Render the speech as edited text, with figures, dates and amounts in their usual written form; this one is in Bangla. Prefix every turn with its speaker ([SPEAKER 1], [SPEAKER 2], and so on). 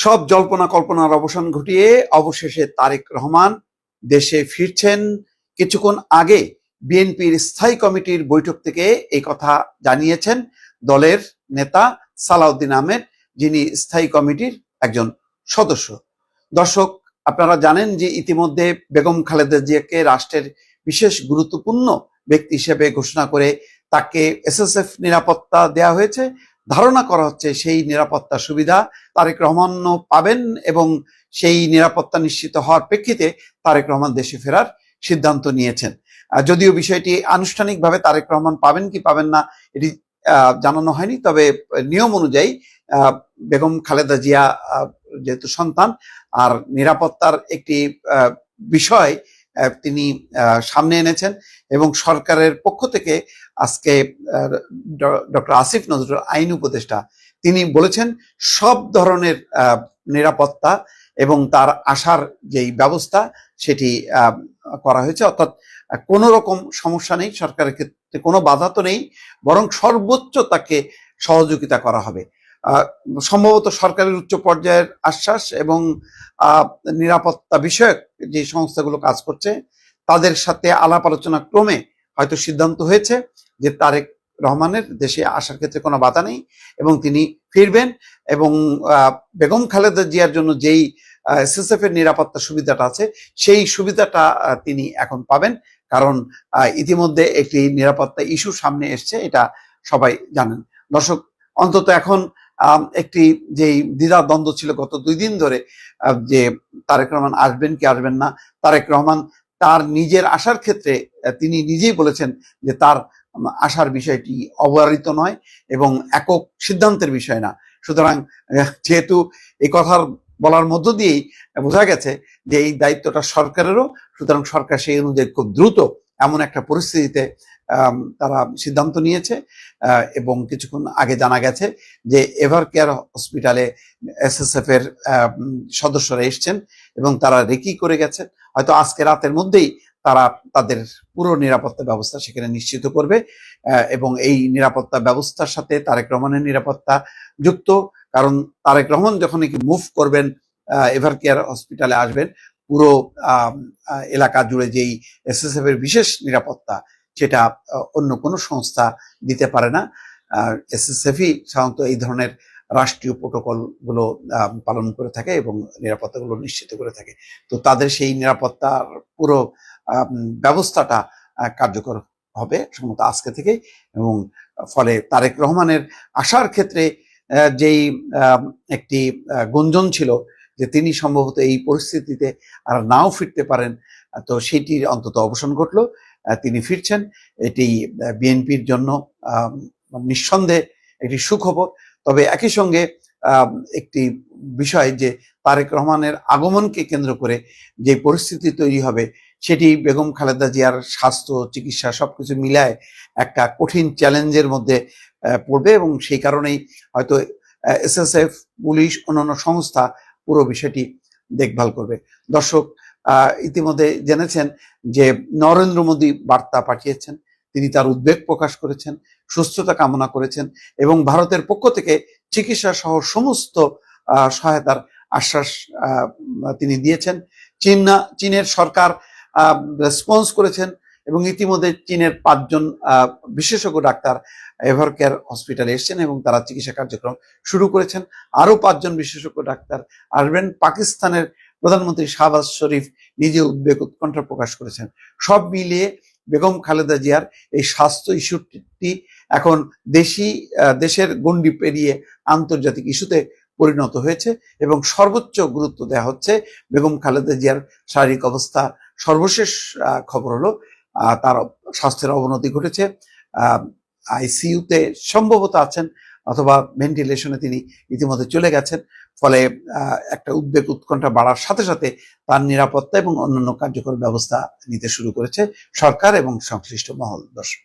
[SPEAKER 1] সব জল্পনা কল্পনার অবসান ঘটিয়ে অবশেষে তারেক রহমান দেশে ফিরছেন। কিছুক্ষণ আগে বিএনপির স্থায়ী কমিটির বৈঠক থেকে এই কথা জানিয়েছেন দলের নেতা সালাউদ্দিন আহমেদ, যিনি স্থায়ী কমিটির একজন সদস্য। দর্শক, আপনারা জানেন যে ইতিমধ্যে বেগম খালেদা জিয়াকে রাষ্ট্রের বিশেষ গুরুত্বপূর্ণ ব্যক্তি হিসেবে ঘোষণা করে তাকে এসএসএফ নিরাপত্তা দেওয়া হয়েছে। ধারণা করা হচ্ছে সেই নিরাপত্তা সুবিধা তারেক রহমানও পাবেন এবং সেই নিরাপত্তা নিশ্চিত হওয়ার প্রেক্ষিতে তারেক রহমান দেশে ফেরার সিদ্ধান্ত নিয়েছেন। যদিও বিষয়টি আনুষ্ঠানিকভাবে তারেক রহমান পাবেন কি পাবেন না এটি জানানো হয়নি, তবে নিয়ম অনুযায়ী বেগম খালেদা জিয়া যেহেতু সন্তান আর নিরাপত্তার একটি বিষয় তিনি সামনে এনেছেন এবং সরকারের পক্ষ থেকে আজকে ডক্টর আসিফ নজরুল আইন উপদেষ্টা তিনি বলেছেন সব ধরনের নিরাপত্তা এবং তার আসার যেই ব্যবস্থা সেটি করা হয়েছে, অর্থাৎ কোনো রকম সমস্যা নেই, সরকারের ক্ষেত্রে কোনো বাধা তো নেই, বরং সর্বোচ্চ তাকে সহযোগিতা করা হবে। সম্ভবত সরকারের উচ্চ পর্যায়ের আশ্বাস এবং নিরাপত্তা বিষয়ক যে সংস্থাগুলো কাজ করছে তাদের সাথে আলাপ আলোচনা ক্রমে হয়তো সিদ্ধান্ত হয়েছে যে তারেক রহমানের দেশে আসার ক্ষেত্রে কোনো বাধা নেই এবং তিনি ফিরবেন এবং বেগম খালেদা জিয়ার জন্য যেই এসএসএফ এর নিরাপত্তা সুবিধাটা আছে সেই সুবিধাটা তিনি এখন পাবেন, কারণ ইতিমধ্যে একটি নিরাপত্তা ইস্যু সামনে এসছে, এটা সবাই জানেন। দর্শক, অন্তত এখন একটি যেই দ্বিধা দ্বন্দ্ব ছিল গত 2 দিন ধরে যে তারেক রহমান আসবেন কি আসবেন না, তারেক রহমান তার নিজের আসার ক্ষেত্রে তিনি নিজেই বলেছেন যে তার আসার বিষয়টি অবধারিত নয় এবং একক সিদ্ধান্তের বিষয় না। সুতরাং যেহেতু এই কথার বলার মধ্য দিয়েই বোঝা গেছে যে এই দায়িত্বটা সরকারেরও, সুতরাং সরকার সেই অনুযায়ী খুব দ্রুত এমন একটা পরিস্থিতিতে তারা সিদ্ধান্ত নিয়েছে এবং কিছুক্ষণ আগে জানা গেছে যে এভার কেয়ার হসপিটালে এসএসএফ এর সদস্যরা এসছেন এবং তারা রেকি করে গেছেন। হয়তো আজকে রাতের মধ্যেই তারা তাদের পুরো নিরাপত্তা ব্যবস্থা সেখানে নিশ্চিত করবে এবং এই নিরাপত্তা ব্যবস্থার সাথে তারেক রহমানের নিরাপত্তা যুক্ত, কারণ তারেক রহমান যখন মুভ করবেন এভার কেয়ার হসপিটালে আসবেন, পুরো এলাকা জুড়ে যেই এসএসএফ এর বিশেষ নিরাপত্তা সেটা অন্য কোনো সংস্থা দিতে পারে না। এসএসএফই সাধারণত এই ধরনের রাষ্ট্রীয় প্রোটোকল গুলো পালন করে থাকে এবং নিরাপত্তাগুলো নিশ্চিত করে থাকে। তো তাদের সেই নিরাপত্তার পুরো ব্যবস্থাটা কার্যকর হবে সম্ভবত আজকে থেকে, এবং ফলে তারেক রহমানের আসার ক্ষেত্রে যেই একটি গুঞ্জন ছিল যে তিনি সম্ভবত এই পরিস্থিতিতে আর নাও ফিরতে পারেন, তো সেটির অন্তত অবসান ঘটলো। তিনি ফিরছেন, এটি বিএনপির জন্য নিঃসন্দেহে একটি সুখবর। তবে একই সঙ্গে একটি বিষয় যে তারেক রহমানের আগমনকে কেন্দ্র করে যে পরিস্থিতি তৈরি হবে সেটি বেগম খালেদা জিয়ার স্বাস্থ্য চিকিৎসা সবকিছু মিলায় একটা কঠিন চ্যালেঞ্জের মধ্যে পড়বে এবং সেই কারণেই হয়তো এসএসএফ, পুলিশ, অন্যান্য সংস্থা পুরো বিষয়টি দেখভাল করবে। দর্শক, ইতিমধ্যে জেনেছেন যে নরেন্দ্র মোদী বার্তা পাঠিয়েছেন, তিনি তার উদ্বেগ প্রকাশ করেছেন, সুস্থতা কামনা করেছেন এবং ভারতের পক্ষ থেকে চিকিৎসা সহ সমস্ত সহায়তার আশ্বাস তিনি দিয়েছেন। চীনের সরকার রেসপন্স করেছেন এবং ইতিমধ্যে চীনের 5 জন বিশেষজ্ঞ ডাক্তার এভার কেয়ার হসপিটালে এসেছেন এবং তারা চিকিৎসা কার্যক্রম শুরু করেছেন। আরো 5 জন বিশেষজ্ঞ ডাক্তার আসবেন। পাকিস্তানের প্রধানমন্ত্রী শাহবাজ শরীফ নিজে উদ্বেগ উৎকণ্ঠা প্রকাশ করেছেন। সব মিলিয়ে বেগম খালেদা জিয়ার এই স্বাস্থ্য ইস্যুটি এখন দেশের গণ্ডি পেরিয়ে আন্তর্জাতিক ইস্যুতে পরিণত হয়েছে এবং সর্বোচ্চ গুরুত্ব দেওয়া হচ্ছে বেগম খালেদা জিয়ার শারীরিক অবস্থা। সর্বশেষ খবর হলো তার স্বাস্থ্যের অবনতি ঘটেছে, আইসিইউতে সম্ভবত আছেন অথবা ভেন্টিলেশনে তিনি ইতিমধ্যে চলে গেছেন। ফলে একটা উদ্বেগ উৎকণ্ঠা বাড়ার সাথে সাথে তার নিরাপত্তা এবং অন্যান্য কার্যকর ব্যবস্থা নিতে শুরু করেছে সরকার এবং সংশ্লিষ্ট মহল। দর্শক।